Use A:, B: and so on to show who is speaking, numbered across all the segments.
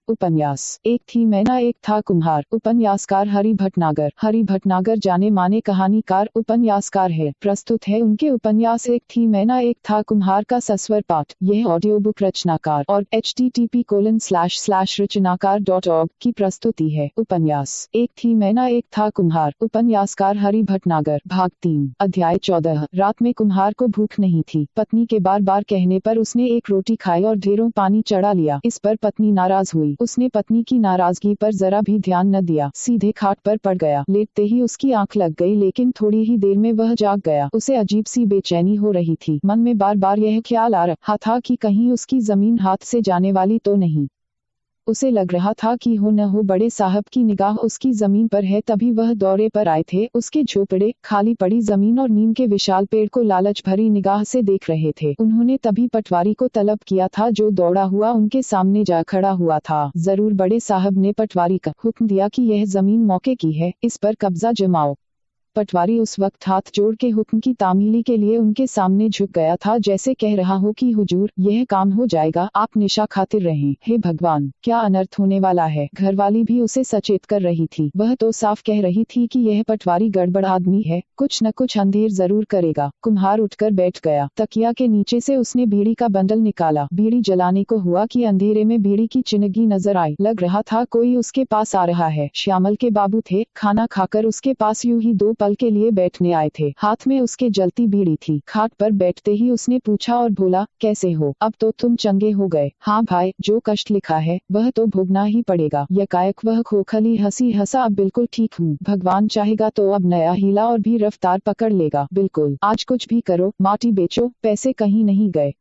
A: उपन्यास एक थी मैना एक था कुम्हार। उपन्यासकार हरि भटनागर। हरि भटनागर जाने माने कहानीकार उपन्यासकार है। प्रस्तुत है उनके उपन्यास एक थी मैना एक था कुम्हार का सस्वर पाठ। यह ऑडियो बुक रचनाकार और http://रचनाकार.org की प्रस्तुति है। उपन्यास एक थी मैना एक था कुम्हार। उपन्यासकार हरि भटनागर। भाग 3 अध्याय 14। रात में कुम्हार को भूख नहीं थी। पत्नी के बार बार कहने पर उसने एक रोटी खाई और ढेरों पानी चढ़ा लिया। इस पर पत्नी नाराज हुई। उसने पत्नी की नाराजगी पर जरा भी ध्यान न दिया, सीधे खाट पर पड़ गया। लेटते ही उसकी आंख लग गई, लेकिन थोड़ी ही देर में वह जाग गया। उसे अजीब सी बेचैनी हो रही थी। मन में बार बार यह ख्याल आ रहा था कि कहीं उसकी जमीन हाथ से जाने वाली तो नहीं। उसे लग रहा था कि हो न हो बड़े साहब की निगाह उसकी जमीन पर है। तभी वह दौरे पर आए थे। उसके झोपड़े, खाली पड़ी जमीन और नीम के विशाल पेड़ को लालच भरी निगाह से देख रहे थे। उन्होंने तभी पटवारी को तलब किया था, जो दौड़ा हुआ उनके सामने जा खड़ा हुआ था। जरूर बड़े साहब ने पटवारी का हुक्म दिया कि यह जमीन मौके की है, इस पर कब्जा जमाओ। पटवारी उस वक्त हाथ जोड़ के हुक्म की तामीली के लिए उनके सामने झुक गया था, जैसे कह रहा हो कि हुजूर, यह काम हो जाएगा, आप निशा खातिर रहें। हे भगवान, क्या अनर्थ होने वाला है। घरवाली भी उसे सचेत कर रही थी। वह तो साफ कह रही थी कि यह पटवारी गड़बड़ आदमी है, कुछ न कुछ अंधेर जरूर करेगा। कुम्हार उठकर बैठ गया। तकिया के नीचे से उसने बीड़ी का बंडल निकाला। बीड़ी जलाने को हुआ कि अंधेरे में बीड़ी की चिनगी नजर आई। लग रहा था कोई उसके पास आ रहा है। श्यामल के बाबू थे। खाना खाकर उसके पास यूं ही 2 पल के लिए बैठने आए थे। हाथ में उसके जलती बीड़ी थी। खाट पर बैठते ही उसने पूछा और बोला, कैसे हो? अब तो तुम चंगे हो गए। हाँ भाई, जो कष्ट लिखा है वह तो भोगना ही पड़ेगा। यकायक वह खोखली हंसी हंसा। अब बिल्कुल ठीक हूँ। भगवान चाहेगा तो अब नया हीला और भी रफ्तार पकड़ लेगा। बिल्कुल, आज कुछ भी करो, माटी बेचो, पैसे कहीं नहीं गए।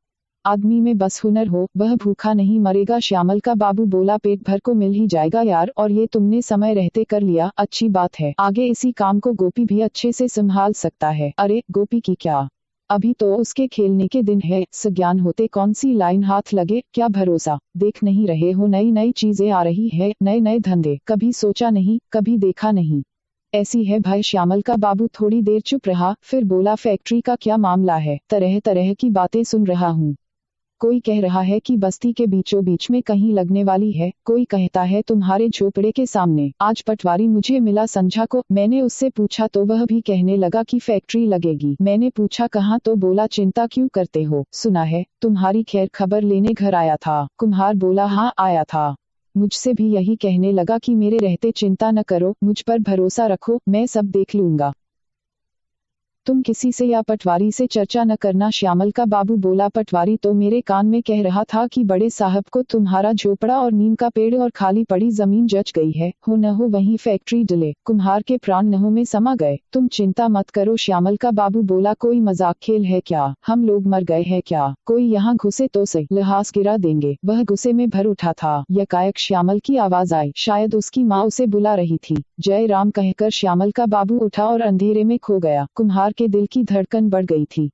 A: आदमी में बस हुनर हो, वह भूखा नहीं मरेगा। श्यामल का बाबू बोला, पेट भर को मिल ही जाएगा यार, और ये तुमने समय रहते कर लिया, अच्छी बात है। आगे इसी काम को गोपी भी अच्छे से संभाल सकता है। अरे गोपी की क्या, अभी तो उसके खेलने के दिन है। सज्ञान होते कौन सी लाइन हाथ लगे, क्या भरोसा। देख नहीं रहे हो, नई नई चीजें आ रही है, नए नए धंधे। कभी सोचा नहीं, कभी देखा नहीं। ऐसी है भाई। श्यामल का बाबू थोड़ी देर चुप रहा, फिर बोला, फैक्ट्री का क्या मामला है? तरह तरह की बातें सुन रहा हूँ। कोई कह रहा है कि बस्ती के बीचों बीच में कहीं लगने वाली है, कोई कहता है तुम्हारे झोपड़े के सामने। आज पटवारी मुझे मिला संझा को। मैंने उससे पूछा तो वह भी कहने लगा कि फैक्ट्री लगेगी। मैंने पूछा कहाँ, तो बोला चिंता क्यों करते हो, सुना है तुम्हारी खैर खबर लेने घर आया था। कुम्हार बोला, हाँ आया था। मुझसे भी यही कहने लगा कि मेरे रहते चिंता न करो, मुझ पर भरोसा रखो, मैं सब देख लूंगा। तुम किसी से या पटवारी से चर्चा न करना। श्यामल का बाबू बोला, पटवारी तो मेरे कान में कह रहा था कि बड़े साहब को तुम्हारा झोपड़ा और नीम का पेड़ और खाली पड़ी जमीन जच गई है, हो न हो वहीं फैक्ट्री डले। कुम्हार के प्राण नहों में समा गए। तुम चिंता मत करो। श्यामल का बाबू बोला, कोई मजाक खेल है क्या? हम लोग मर गए हैं क्या? कोई यहाँ घुसे तो सही, लिहाज गिरा देंगे। वह गुस्से में भर उठा था। यकायक श्यामल की आवाज आई। शायद उसकी माँ उसे बुला रही थी। जय राम कहकर श्यामल का बाबू उठा और अंधेरे में खो गया। कुम्हार के दिल की धड़कन बढ़ गई थी।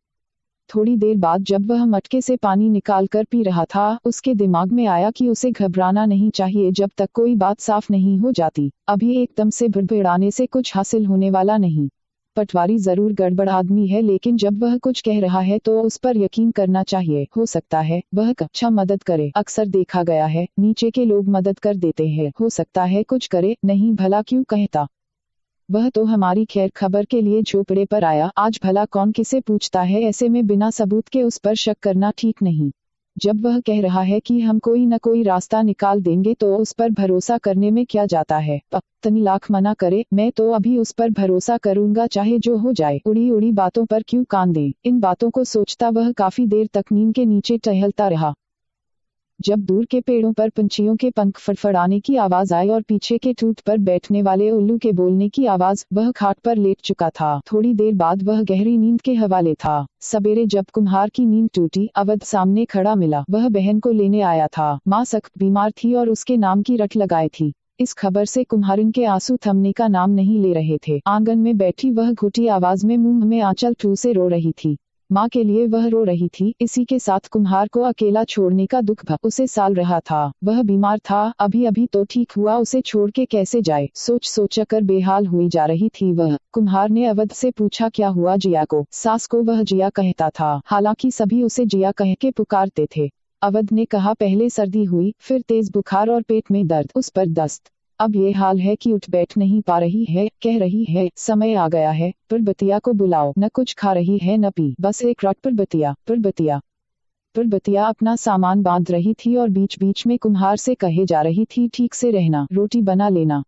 A: थोड़ी देर बाद जब वह मटके से पानी निकालकर पी रहा था, उसके दिमाग में आया कि उसे घबराना नहीं चाहिए जब तक कोई बात साफ नहीं हो जाती। अभी एकदम से भड़बड़ाने से कुछ हासिल होने वाला नहीं। पटवारी जरूर गड़बड़ आदमी है, लेकिन जब वह कुछ कह रहा है तो उस पर यकीन करना चाहिए। हो सकता है वह अच्छा मदद करे। अक्सर देखा गया है, नीचे के लोग मदद कर देते हैं। हो सकता है कुछ करे, नहीं भला क्यों कहता। वह तो हमारी खैर खबर के लिए झोपड़े पर आया। आज भला कौन किसे पूछता है। ऐसे में बिना सबूत के उस पर शक करना ठीक नहीं। जब वह कह रहा है कि हम कोई न कोई रास्ता निकाल देंगे, तो उस पर भरोसा करने में क्या जाता है। पत्नी लाख मना करे, मैं तो अभी उस पर भरोसा करूंगा, चाहे जो हो जाए। उड़ी उड़ी बातों पर क्यों कान दे। इन बातों को सोचता वह काफी देर तक नीम के नीचे टहलता रहा। जब दूर के पेड़ों पर पंछियों के पंख फड़फड़ाने की आवाज आई और पीछे के टूट पर बैठने वाले उल्लू के बोलने की आवाज, वह खाट पर लेट चुका था। थोड़ी देर बाद वह गहरी नींद के हवाले था। सवेरे जब कुम्हार की नींद टूटी, अवध सामने खड़ा मिला। वह बहन को लेने आया था। माँ सख्त बीमार थी और उसके नाम की रट लगाई थी। इस खबर से कुम्हारिन के आंसू थमने का नाम नहीं ले रहे थे। आंगन में बैठी वह घुटी आवाज में मुंह में आंचल ठूसे रो रही थी। माँ के लिए वह रो रही थी। इसी के साथ कुम्हार को अकेला छोड़ने का दुख उसे साल रहा था। वह बीमार था, अभी अभी तो ठीक हुआ, उसे छोड़ के कैसे जाए। सोच सोचकर बेहाल हुई जा रही थी वह। कुम्हार ने अवध से पूछा, क्या हुआ जिया को? सास को वह जिया कहता था, हालांकि सभी उसे जिया कह के पुकारते थे। अवध ने कहा, पहले सर्दी हुई, फिर तेज बुखार और पेट में दर्द, उस पर दस्त। अब ये हाल है कि उठ बैठ नहीं पा रही है। कह रही है समय आ गया है, परबतिया को बुलाओ। न कुछ खा रही है न पी, बस एक रट परबतिया परबतिया। परबतिया अपना सामान बांध रही थी और बीच बीच में कुम्हार से कहे जा रही थी, ठीक से रहना, रोटी बना लेना।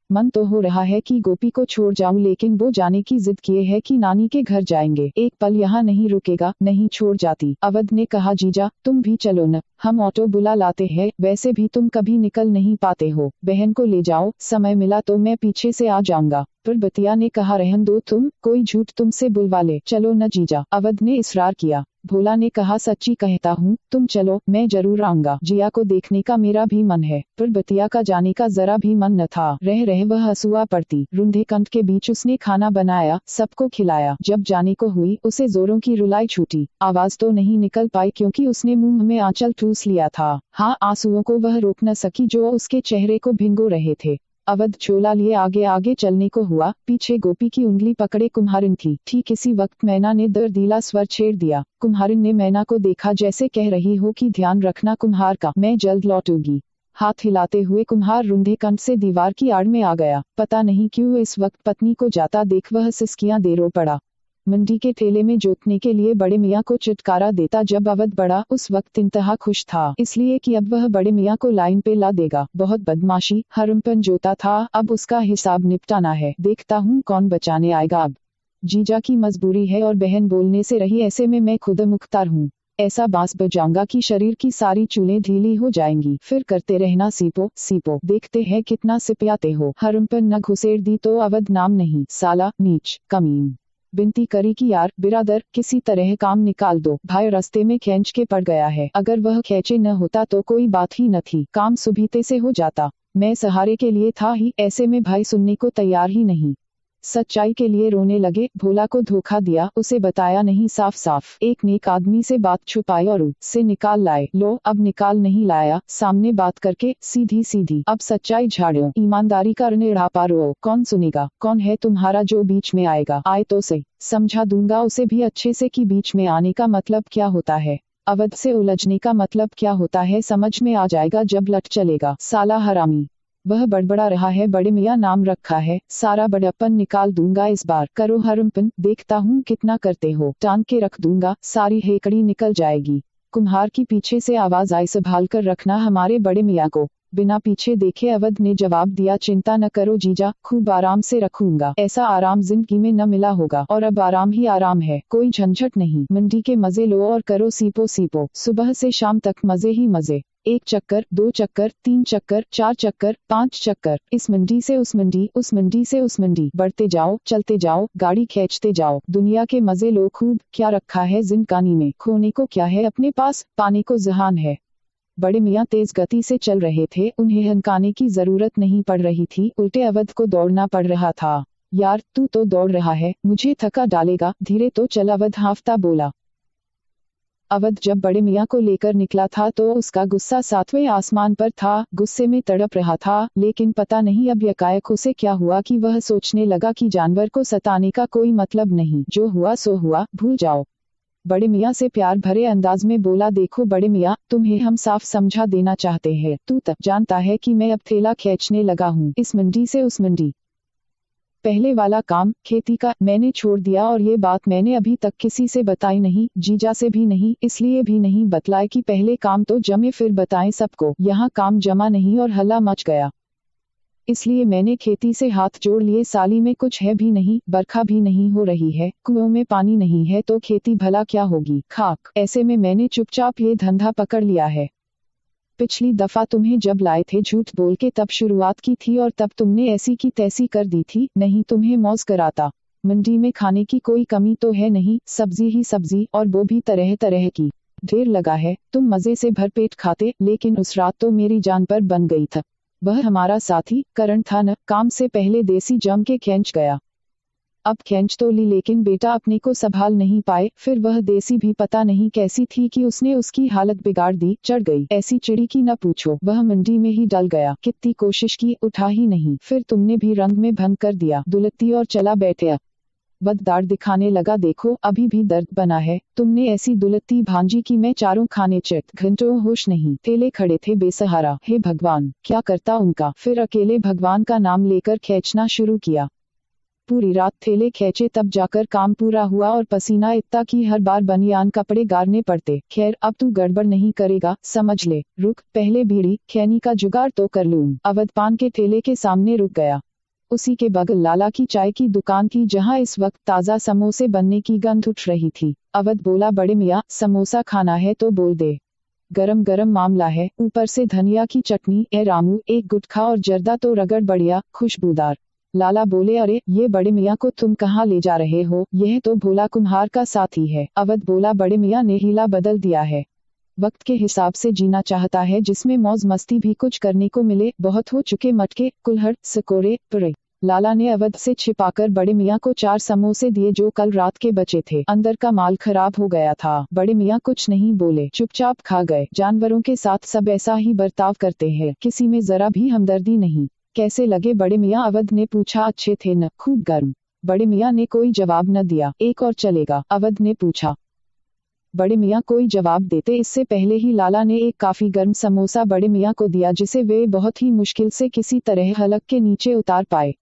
A: मन तो हो रहा है कि गोपी को छोड़ जाऊं, लेकिन वो जाने की जिद किए है कि नानी के घर जाएंगे, एक पल यहाँ नहीं रुकेगा, नहीं छोड़ जाती। अवध ने कहा, जीजा तुम भी चलो न, हम ऑटो बुला लाते हैं, वैसे भी तुम कभी निकल नहीं पाते हो, बहन को ले जाओ, समय मिला तो मैं पीछे से आ जाऊंगा। परबतिया ने कहा, रहन दो तुम, कोई झूठ तुमसे बुलवा ले, चलो न जीजा। अवध ने इसरार किया। भोला ने कहा, सच्ची कहता हूँ, तुम चलो, मैं जरूर आऊंगा, जिया को देखने का मेरा भी मन है। परबतिया का जाने का जरा भी मन न था, रह रह वह हंसुआ पड़ती। रूंधे कंठ के बीच उसने खाना बनाया, सबको खिलाया। जब जाने को हुई, उसे जोरों की रुलाई छूटी। आवाज तो नहीं निकल पाई क्योंकि उसने मुंह में आंचल ठूस लिया था। हाँ, आंसुओं को वह रोक न सकी जो उसके चेहरे को भिगो रहे थे। अवध झोला लिए आगे आगे चलने को हुआ, पीछे गोपी की उंगली पकड़े कुम्हारिन थी। ठीक इसी वक्त मैना ने दर्दीला स्वर छेड़ दिया। कुम्हारिन ने मैना को देखा, जैसे कह रही हो कि ध्यान रखना कुम्हार का, मैं जल्द लौटूंगी। हाथ हिलाते हुए कुम्हार रूंधे कंठ से दीवार की आड़ में आ गया। पता नहीं क्यों इस वक्त पत्नी को जाता देख वह सिसकियां दे रो पड़ा। मंडी के ठेले में जोतने के लिए बड़े मियाँ को चुटकारा देता जब अवध बड़ा, उस वक्त इंतहा खुश था, इसलिए कि अब वह बड़े मियाँ को लाइन पे ला देगा। बहुत बदमाशी, हरमपन जोता था, अब उसका हिसाब निपटाना है। देखता हूँ कौन बचाने आएगा अब। जीजा की मजबूरी है और बहन बोलने से रही, ऐसे में मैं खुद मुख्तार हूँ। ऐसा बांस बजाऊंगा कि शरीर की सारी चूलें ढीली हो जाएंगी, फिर करते रहना सीपो सीपो, देखते हैं कितना सिपियाते हो। हरमपन न घुसेड़ दी तो अवध नाम नहीं, साला, नीच, कमीन। बिनती करी कि यार बिरादर, किसी तरह काम निकाल दो, भाई रास्ते में खींच के पड़ गया है। अगर वह खींचे न होता तो कोई बात ही न थी, काम सुबीते से हो जाता। मैं सहारे के लिए था ही, ऐसे में भाई सुनने को तैयार ही नहीं। सच्चाई के लिए रोने लगे। भोला को धोखा दिया, उसे बताया नहीं साफ साफ। एक नेक आदमी से बात छुपाई और से निकाल लाए। लो अब निकाल नहीं लाया, सामने बात करके सीधी सीधी। अब सच्चाई झाड़ो, ईमानदारी का निर्णय पारो। कौन सुनेगा, कौन है तुम्हारा जो बीच में आएगा? आए तो सही, समझा दूंगा उसे भी अच्छे से कि बीच में आने का मतलब क्या होता है, अवध से उलझने का मतलब क्या होता है, समझ में आ जाएगा जब लट चलेगा। साला हरामी, वह बड़बड़ा रहा है, बड़े मियाँ नाम रखा है, सारा बड़प्पन निकाल दूंगा इस बार। करो हरमपन, देखता हूँ कितना करते हो, टांग के रख दूंगा, सारी हेकड़ी निकल जाएगी। कुम्हार की पीछे से आवाज आई, संभाल कर रखना हमारे बड़े मियाँ को। बिना पीछे देखे अवध ने जवाब दिया, चिंता न करो जीजा, खूब आराम से रखूंगा। ऐसा आराम जिंदगी में न मिला होगा, और अब आराम ही आराम है, कोई झंझट नहीं। मंडी के मजे लो और करो सीपो सीपो, सुबह से शाम तक मजे ही मजे। 1 चक्कर, 2 चक्कर, 3 चक्कर, 4 चक्कर, 5 चक्कर, इस मंडी से उस मंडी, उस मंडी से उस मंडी, बढ़ते जाओ, चलते जाओ, गाड़ी खींचते जाओ, दुनिया के मजे लो खूब। क्या रखा है जिंदगानी में, खोने को क्या है अपने पास, पाने को जहान है। बड़े मियाँ तेज गति से चल रहे थे, उन्हें हंकाने की जरूरत नहीं पड़ रही थी, उल्टे अवध को दौड़ना पड़ रहा था। यार तू तो दौड़ रहा है, मुझे थका डालेगा, धीरे तो चल, अवध हांफता बोला। अवध जब बड़े मियाँ को लेकर निकला था तो उसका गुस्सा 7वें आसमान पर था, गुस्से में तड़प रहा था, लेकिन पता नहीं अब यकायक उसे क्या हुआ कि वह सोचने लगा कि जानवर को सताने का कोई मतलब नहीं, जो हुआ सो हुआ, भूल जाओ। बड़े मियाँ से प्यार भरे अंदाज में बोला, देखो बड़े मियाँ, तुम्हें हम साफ समझा देना चाहते हैं, तू तक जानता है कि मैं अब थैला खींचने लगा हूँ, इस मंडी से उस मंडी। पहले वाला काम, खेती का, मैंने छोड़ दिया और ये बात मैंने अभी तक किसी से बताई नहीं, जीजा से भी नहीं, इसलिए भी नहीं बतलाए कि पहले काम तो जमे फिर बताएं सबको। यहाँ काम जमा नहीं और हल्ला मच गया, इसलिए मैंने खेती से हाथ जोड़ लिए। साली में कुछ है भी नहीं, बरखा भी नहीं हो रही है, कुओं में पानी नहीं है तो खेती भला क्या होगी, खाक। ऐसे में मैंने चुपचाप ये धंधा पकड़ लिया है। पिछली दफा तुम्हें जब लाए थे झूठ बोल के तब शुरुआत की थी और तब तुमने ऐसी की तैसी कर दी थी, नहीं तुम्हें मौज कराता। मंडी में खाने की कोई कमी तो है नहीं, सब्जी ही सब्जी, और वो भी तरह तरह की। ढेर लगा है, तुम मजे से भरपेट खाते, लेकिन उस रात तो मेरी जान पर बन गई था। वह हमारा साथी करण था न, काम से पहले देसी जम के खींच गया। अब खींच तो ली लेकिन बेटा अपने को संभाल नहीं पाए, फिर वह देसी भी पता नहीं कैसी थी कि उसने उसकी हालत बिगाड़ दी, चढ़ गई ऐसी चिड़ी की न पूछो, वह मंडी में ही डल गया। कितनी कोशिश की, उठा ही नहीं, फिर तुमने भी रंग में भंग कर दिया, दुलत्ती और चला बैठे। वध दाढ़ दिखाने लगा। देखो अभी भी दर्द बना है, तुमने ऐसी दुलत्ती भांजी की मैं चारों खाने चित घंटों होश नहीं। ठेले खड़े थे बेसहारा। हे भगवान, क्या करता उनका। फिर अकेले भगवान का नाम लेकर खींचना शुरू किया। पूरी रात ठेले खींचे, तब जाकर काम पूरा हुआ और पसीना इतना कि हर बार बनियान कपड़े गारने पड़ते। खैर अब तू गड़बड़ नहीं करेगा, समझ ले। रुक, पहले बीड़ी खैनी का जुगाड़ तो कर लूं। अवध पान के ठेले के सामने रुक गया। उसी के बगल लाला की चाय की दुकान थी, जहां इस वक्त ताज़ा समोसे बनने की गंध उठ रही थी। अवध बोला, बड़े मियाँ समोसा खाना है तो बोल दे, गरम गरम मामला है, ऊपर से धनिया की चटनी। ए रामू, एक गुटखा और जर्दा तो रगड़, बढ़िया खुशबूदार। लाला बोले, अरे ये बड़े मियाँ को तुम कहाँ ले जा रहे हो, यह तो भोला कुम्हार का साथी है। अवध बोला, बड़े मियाँ ने हीला बदल दिया है, वक्त के हिसाब से जीना चाहता है, जिसमें मौज मस्ती भी कुछ करने को मिले। बहुत हो चुके मटके, कुल्हड़, सकोरे, पुरे। लाला ने अवध से छिपाकर बड़े मियाँ को 4 समोसे दिए, जो कल रात के बचे थे। अंदर का माल खराब हो गया था। बड़े मियाँ कुछ नहीं बोले, चुपचाप खा गए। जानवरों के साथ सब ऐसा ही बर्ताव करते हैं, किसी में जरा भी हमदर्दी नहीं। कैसे लगे बड़े मियाँ, अवध ने पूछा। अच्छे थे न, खूब गर्म। बड़े मियाँ ने कोई जवाब न दिया। एक और चलेगा, अवध ने पूछा। बड़े मियाँ कोई जवाब देते इससे पहले ही लाला ने एक काफी गर्म समोसा बड़े मियाँ को दिया, जिसे वे बहुत ही मुश्किल से किसी तरह हलक के नीचे उतार पाए।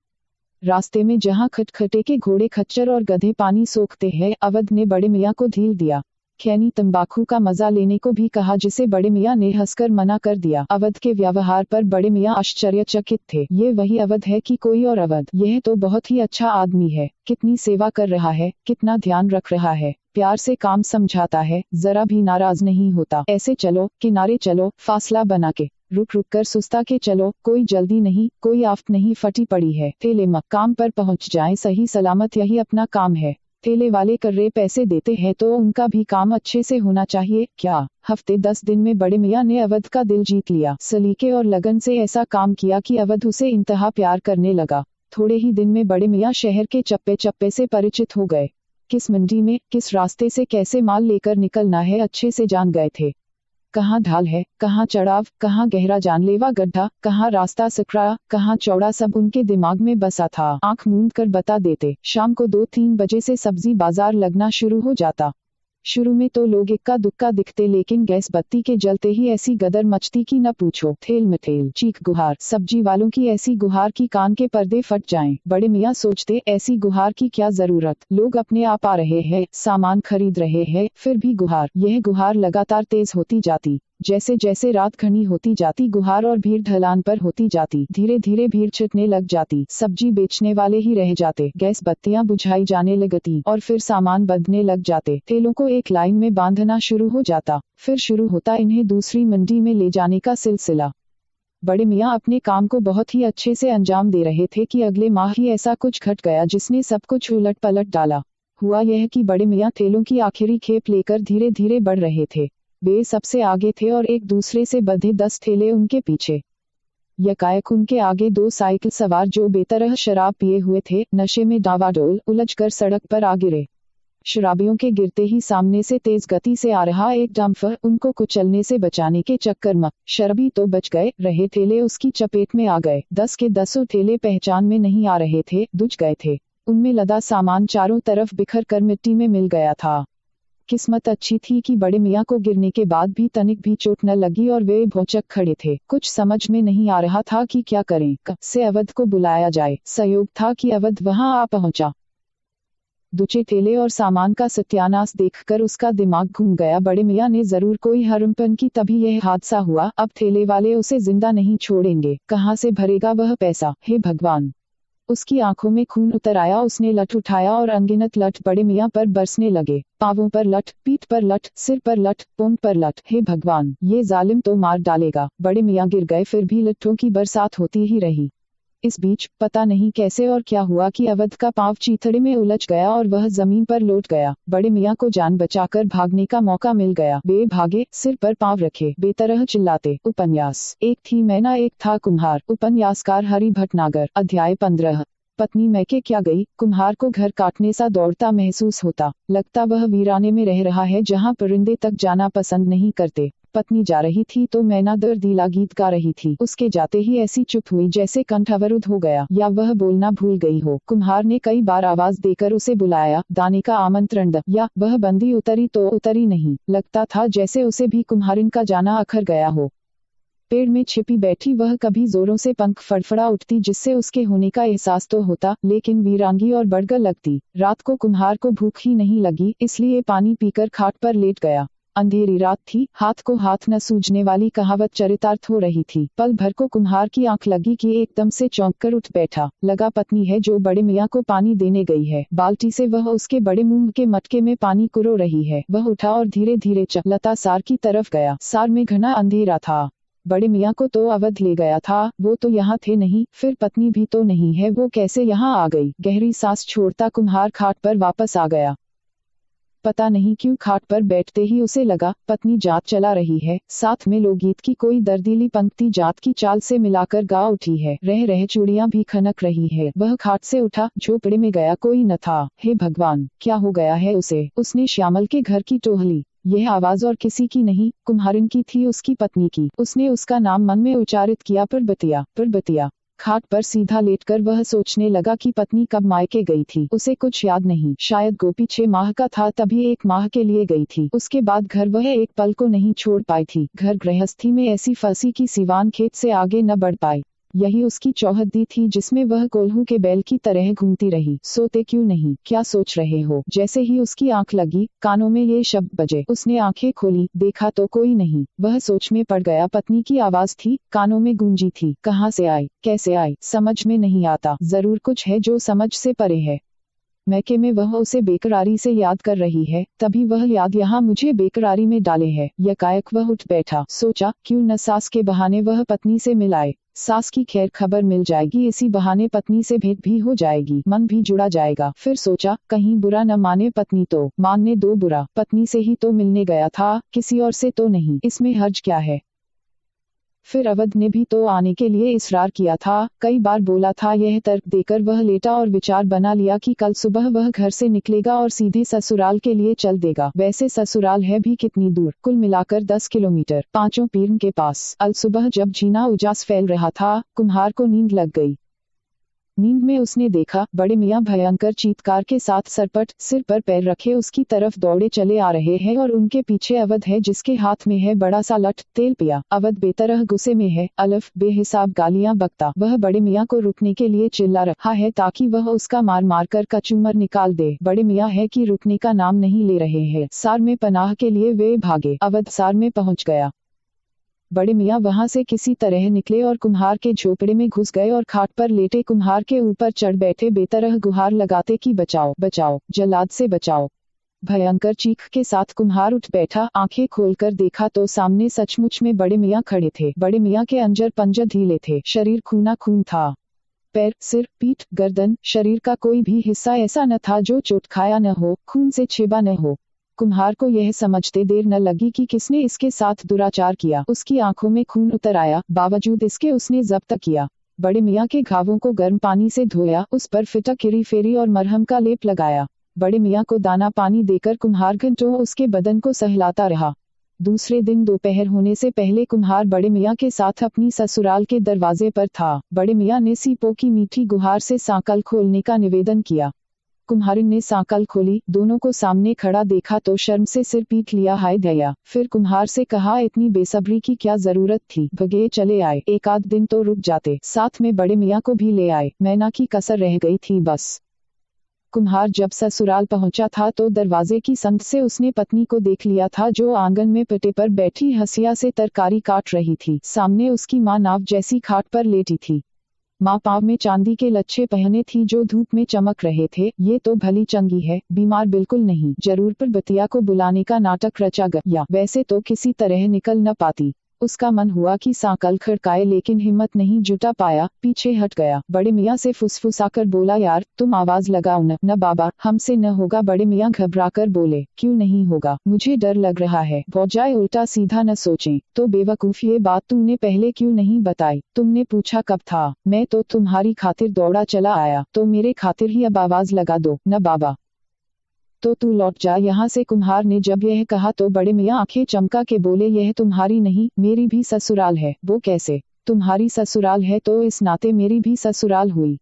A: रास्ते में जहाँ खटखटे के घोड़े, खच्चर और गधे पानी सोखते हैं, अवध ने बड़े मियाँ को ढील दिया। खैनी तंबाकू का मजा लेने को भी कहा, जिसे बड़े मियाँ ने हंसकर मना कर दिया। अवध के व्यवहार पर बड़े मियाँ आश्चर्यचकित थे। ये वही अवध है कि कोई और अवध? यह तो बहुत ही अच्छा आदमी है, कितनी सेवा कर रहा है, कितना ध्यान रख रहा है, प्यार से काम समझाता है, जरा भी नाराज नहीं होता। ऐसे चलो, किनारे चलो, फासला बना के, रुक रुक कर सुस्ता के चलो, कोई जल्दी नहीं, कोई आफत नहीं फटी पड़ी है। ठेले मकाम पर पहुंच जाएं सही सलामत, यही अपना काम है। ठेले वाले कर्रे पैसे देते हैं तो उनका भी काम अच्छे से होना चाहिए। क्या हफ्ते 10 दिन में बड़े मियाँ ने अवध का दिल जीत लिया। सलीके और लगन से ऐसा काम किया कि अवध उसे इंतहा प्यार करने लगा। थोड़े ही दिन में बड़े मियाँ शहर के चप्पे चप्पे से परिचित हो गए। किस मंडी में, किस रास्ते से कैसे माल लेकर निकलना है, अच्छे से जान गए थे। कहाँ ढाल है, कहाँ चढ़ाव, कहाँ गहरा जानलेवा गड्ढा, कहाँ रास्ता सकरा, कहाँ चौड़ा, सब उनके दिमाग में बसा था। आंख मूंद कर बता देते। शाम को 2-3 बजे से सब्जी बाजार लगना शुरू हो जाता। शुरू में तो लोग इक्का दुक्का दिखते, लेकिन गैस बत्ती के जलते ही ऐसी गदर मचती कि न पूछो। थेल मथेल, चीख गुहार, सब्जी वालों की ऐसी गुहार की कान के पर्दे फट जाएं। बड़े मियाँ सोचते, ऐसी गुहार की क्या जरूरत, लोग अपने आप आ रहे हैं, सामान खरीद रहे हैं, फिर भी गुहार। यह गुहार लगातार तेज होती जाती। जैसे जैसे रात घनी होती जाती, गुहार और भीड़ ढलान पर होती जाती। धीरे धीरे भीड़ छिटने लग जाती, सब्जी बेचने वाले ही रह जाते, गैस बत्तियां बुझाई जाने लगती और फिर सामान बंधने लग जाते। ठेलों को एक लाइन में बांधना शुरू हो जाता। फिर शुरू होता इन्हें दूसरी मंडी में ले जाने का सिलसिला। बड़े मियाँ अपने काम को बहुत ही अच्छे से अंजाम दे रहे थे कि अगले माह ही ऐसा कुछ घट गया जिसने सब कुछ उलट पलट डाला। हुआ यह कि बड़े मियाँ ठेलों की आखिरी खेप लेकर धीरे धीरे बढ़ रहे थे। वे सबसे आगे थे और एक दूसरे से बंधे 10 ठेले उनके पीछे। यकायक उनके आगे 2 साइकिल सवार, जो बेतरह शराब पिए हुए थे, नशे में डावाडोल उलझकर सड़क पर आ गिरे। शराबियों के गिरते ही सामने से तेज गति से आ रहा एक डंपर उनको कुचलने से बचाने के चक्कर में शराबी तो बच गए, रहे ठेले उसकी चपेट में आ गए। 10 के 10 ठेले पहचान में नहीं आ रहे थे, दुझ गए थे। उनमें लदा सामान चारों तरफ बिखर कर मिट्टी में मिल गया था। किस्मत अच्छी थी कि बड़े मियाँ को गिरने के बाद भी तनिक भी चोट न लगी और वे भौचक खड़े थे। कुछ समझ में नहीं आ रहा था कि क्या करें, कब से अवध को बुलाया जाए। संयोग था कि अवध वहां आ पहुंचा। दूचे ठेले और सामान का सत्यानाश देखकर उसका दिमाग घूम गया। बड़े मियाँ ने जरूर कोई हरमपन की, तभी यह हादसा हुआ। अब ठेले वाले उसे जिंदा नहीं छोड़ेंगे, कहाँ से भरेगा वह पैसा। हे भगवान, उसकी आंखों में खून उतर आया। उसने लठ उठाया और अनगिनत लठ बड़े मियाँ पर बरसने लगे। पांवों पर लठ, पीठ पर लठ, सिर पर लठ, पोंग पर लठ। हे भगवान, ये जालिम तो मार डालेगा। बड़े मियाँ गिर गए, फिर भी लट्ठों की बरसात होती ही रही। इस बीच पता नहीं कैसे और क्या हुआ कि अवध का पांव चीथड़े में उलझ गया और वह जमीन पर लौट गया। बड़े मियाँ को जान बचाकर भागने का मौका मिल गया। वे भागे, सिर पर पांव रखे, बेतरह चिल्लाते। उपन्यास एक थी मैना एक था कुम्हार। उपन्यासकार हरि भटनागर। अध्याय 15। पत्नी मैके क्या गई, कुम्हार को घर काटने सा दौड़ता महसूस होता। लगता वह वीराने में रह रहा है, जहाँ परिंदे तक जाना पसंद नहीं करते। पत्नी जा रही थी तो मैना दर्दीला गीत गा रही थी। उसके जाते ही ऐसी चुप हुई जैसे कंठ अवरुद्ध हो गया या वह बोलना भूल गई हो। कुम्हार ने कई बार आवाज देकर उसे बुलाया, दाने का आमंत्रण द, या वह बंदी उतरी तो उतरी नहीं। लगता था जैसे उसे भी कुम्हारिन का जाना अखर गया हो। पेड़ में छिपी बैठी वह कभी जोरों से पंख फड़फड़ा उठती जिससे उसके होने का एहसास तो होता, लेकिन वीरांगी और बड़गर लगती। रात को कुम्हार को भूख ही नहीं लगी, इसलिए पानी पीकर खाट पर लेट गया। अंधेरी रात थी, हाथ को हाथ न सूझने वाली कहावत चरितार्थ हो रही थी। पल भर को कुम्हार की आंख लगी कि एकदम से चौंक कर उठ बैठा। लगा पत्नी है जो बड़े मियाँ को पानी देने गई है। बाल्टी से वह उसके बड़े मुंह के मटके में पानी कुरो रही है। वह उठा और धीरे धीरे चलता सार की तरफ गया। सार में घना अंधेरा था। बड़े मियाँ को तो अवध ले गया था, वो तो यहाँ थे नहीं, फिर पत्नी भी तो नहीं है, वो कैसे यहाँ आ गई। गहरी सांस छोड़ता कुम्हार खाट पर वापस आ गया। पता नहीं क्यों खाट पर बैठते ही उसे लगा पत्नी जात चला रही है। साथ में लोकगीत की कोई दर्दीली पंक्ति जात की चाल से मिलाकर गा उठी है। रह रह चूड़ियां भी खनक रही है। वह खाट से उठा, झोपड़े में गया, कोई न था। हे भगवान, क्या हो गया है उसे। उसने श्यामल के घर की टोहली। यह आवाज और किसी की नहीं, कुम्हारिन की थी, उसकी पत्नी की। उसने उसका नाम मन में उच्चारित किया, परबतिया। खाट पर सीधा लेटकर वह सोचने लगा कि पत्नी कब मायके गई थी। उसे कुछ याद नहीं। शायद गोपी 6 माह का था तभी 1 माह के लिए गई थी। उसके बाद घर वह एक पल को नहीं छोड़ पाई थी। घर गृहस्थी में ऐसी फंसी कि सिवान खेत से आगे न बढ़ पाई। यही उसकी चौहद्दी थी जिसमें वह कोल्हू के बैल की तरह घूमती रही। सोते क्यों नहीं, क्या सोच रहे हो। जैसे ही उसकी आंख लगी, कानों में ये शब्द बजे। उसने आंखें खोली, देखा तो कोई नहीं। वह सोच में पड़ गया। पत्नी की आवाज थी, कानों में गूंजी थी। कहाँ से आई, कैसे आई, समझ में नहीं आता। जरूर कुछ है जो समझ से परे है। मैके में वह उसे बेकरारी से याद कर रही है, तभी वह याद यहाँ मुझे बेकरारी में डाले है। यकायक वह उठ बैठा। सोचा क्यों न सास के बहाने वह पत्नी से मिलाए। सास की खैर खबर मिल जाएगी, इसी बहाने पत्नी से भेंट भी हो जाएगी, मन भी जुड़ा जाएगा। फिर सोचा कहीं बुरा न माने पत्नी तो। मानने दो बुरा, पत्नी से ही तो मिलने गया था, किसी और से तो नहीं, इसमें हर्ज क्या है। फिर अवध ने भी तो आने के लिए इसरार किया था, कई बार बोला था। यह तर्क देकर वह लेटा और विचार बना लिया कि कल सुबह वह घर से निकलेगा और सीधे ससुराल के लिए चल देगा। वैसे ससुराल है भी कितनी दूर, कुल मिलाकर 10 किलोमीटर, 5 पीर के पास। अल सुबह जब झीना उजास फैल रहा था, कुम्हार को नींद लग गई। नींद में उसने देखा बड़े मियाँ भयंकर चीत्कार के साथ सरपट सिर पर पैर रखे उसकी तरफ दौड़े चले आ रहे हैं और उनके पीछे अवध है जिसके हाथ में है बड़ा सा लठ तेल पिया। अवध बेतरह गुस्से में है, अलफ बेहिसाब गालियां बकता। वह बड़े मियाँ को रुकने के लिए चिल्ला रहा है ताकि वह उसका मार मार कर कचूमर निकाल दे। बड़े मियाँ है कि रुकने का नाम नहीं ले रहे हैं। सार में पनाह के लिए वे भागे। अवध सार में पहुंच गया। बड़े मियाँ वहां से किसी तरह निकले और कुम्हार के झोपड़े में घुस गए और खाट पर लेटे कुम्हार के ऊपर चढ़ बैठे, बेतरह गुहार लगाते कि बचाओ बचाओ, जल्लाद से बचाओ। भयंकर चीख के साथ कुम्हार उठ बैठा। आंखें खोलकर देखा तो सामने सचमुच में बड़े मियाँ खड़े थे। बड़े मियाँ के अंजर पंजर ढीले थे, शरीर खूना खून था। पैर, सिर, पीठ, गर्दन, शरीर का कोई भी हिस्सा ऐसा न था जो चोट खाया न हो, खून से छेबा न हो। कुम्हार को यह समझते देर न लगी कि किसने इसके साथ दुराचार किया। उसकी आंखों में खून उतर आया, बावजूद इसके उसने जब्त किया। बड़े मियाँ के घावों को गर्म पानी से धोया, उस पर फिटकरी फेरी और मरहम का लेप लगाया। बड़े मियाँ को दाना पानी देकर कुम्हार घंटों उसके बदन को सहलाता रहा। दूसरे दिन दोपहर होने से पहले कुम्हार बड़े मियाँ के साथ अपनी ससुराल के दरवाजे पर था। बड़े मियाँ ने सीपों की मीठी गुहार से सांकल खोलने का निवेदन किया। कुम्हारिन ने सांकल खोली, दोनों को सामने खड़ा देखा तो शर्म से सिर पीट लिया, हाय दया। फिर कुम्हार से कहा इतनी बेसब्री की क्या जरूरत थी, भगे चले आए, एक आध दिन तो रुक जाते, साथ में बड़े मियाँ को भी ले आए, मैना की कसर रह गई थी बस। कुम्हार जब ससुराल पहुंचा था तो दरवाजे की संद से उसने पत्नी को देख लिया था जो आंगन में पिटे पर बैठी हंसिया से तरकारी काट रही थी। सामने उसकी माँ नाव जैसी खाट पर लेटी थी। माँ पाँव में चांदी के लच्छे पहने थी जो धूप में चमक रहे थे। ये तो भली चंगी है, बीमार बिल्कुल नहीं, जरूर परबतिया को बुलाने का नाटक रचा गया। वैसे तो किसी तरह निकल न पाती। उसका मन हुआ कि सांकल खड़काए लेकिन हिम्मत नहीं जुटा पाया, पीछे हट गया। बड़े मियाँ से फुसफुसाकर बोला यार तुम आवाज लगाओ न बाबा, हमसे न होगा। बड़े मियाँ घबराकर बोले क्यों नहीं होगा, मुझे डर लग रहा है। बजाय उल्टा सीधा न सोचें तो बेवकूफ, ये बात तुमने पहले क्यों नहीं बताई। तुमने पूछा कब था, मैं तो तुम्हारी खातिर दौड़ा चला आया, तो मेरे खातिर ही अब आवाज लगा दो न बाबा। तो तू लौट जा यहाँ से। कुम्हार ने जब यह कहा तो बड़े मियाँ आंखें चमका के बोले, यह तुम्हारी नहीं मेरी भी ससुराल है। वो कैसे? तुम्हारी ससुराल है तो इस नाते मेरी भी ससुराल हुई।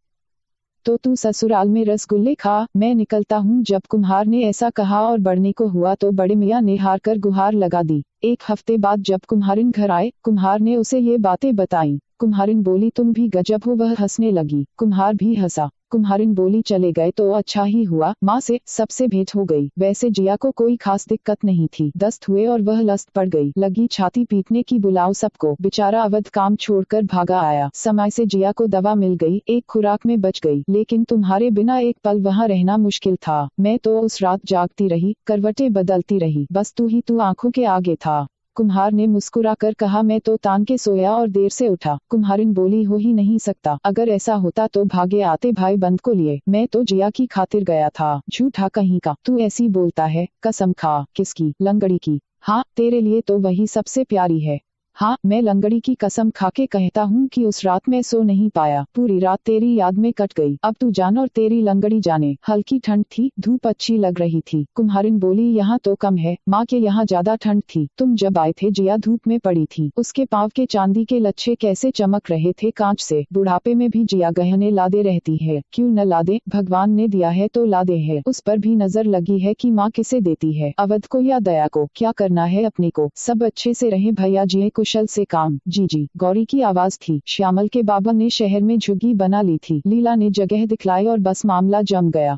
A: तो तू ससुराल में रसगुल्ले खा, मैं निकलता हूँ। जब कुम्हार ने ऐसा कहा और बढ़ने को हुआ तो बड़े मियाँ ने हार कर गुहार लगा दी। एक हफ्ते बाद जब कुम्हारिन घर आए, कुम्हार ने उसे ये बातें बताईं। कुम्हारिन बोली, तुम भी गजब हो। वह हंसने लगी, कुम्हार भी हंसा। कुम्हारिन बोली, चले गए तो अच्छा ही हुआ, माँ से सबसे भेंट हो गई। वैसे जिया को कोई खास दिक्कत नहीं थी, दस्त हुए और वह लस्त पड़ गई। लगी छाती पीटने की, बुलाओ सबको। बेचारा अवध काम छोड़कर भागा आया। समय से जिया को दवा मिल गई, एक खुराक में बच गई। लेकिन तुम्हारे बिना एक पल वहाँ रहना मुश्किल था। मैं तो उस रात जागती रही, करवटें बदलती रही, बस तू आंखों के आगे था। कुम्हार ने मुस्कुरा कर कहा, मैं तो तान के सोया और देर से उठा। कुम्हारिन बोली, हो ही नहीं सकता। अगर ऐसा होता तो भागे आते भाई बंद को लिए। मैं तो जिया की खातिर गया था। झूठा कहीं का, तू ऐसी बोलता है। कसम खा। किसकी? लंगड़ी की। हाँ, तेरे लिए तो वही सबसे प्यारी है। हाँ, मैं लंगड़ी की कसम खाके कहता हूँ कि उस रात मैं सो नहीं पाया। पूरी रात तेरी याद में कट गई। अब तू जान और तेरी लंगड़ी जाने। हल्की ठंड थी, धूप अच्छी लग रही थी। कुम्हारिन बोली, यहाँ तो कम है, माँ के यहाँ ज्यादा ठंड थी। तुम जब आए थे जिया धूप में पड़ी थी। उसके पाँव के चांदी के लच्छे कैसे चमक रहे थे कांच से। बुढ़ापे में भी जिया गहने लादे रहती है। क्यों न लादे, भगवान ने दिया है तो लादे है। उस पर भी नजर लगी है कि माँ किसे देती है, अवध को या दया को। क्या करना है अपने को। सब अच्छे से रहे भैया जी, कुशल से काम। जी। गौरी की आवाज थी। श्यामल के बाबा ने शहर में झुग्गी बना ली थी। लीला ने जगह दिखलाई और बस मामला जम गया।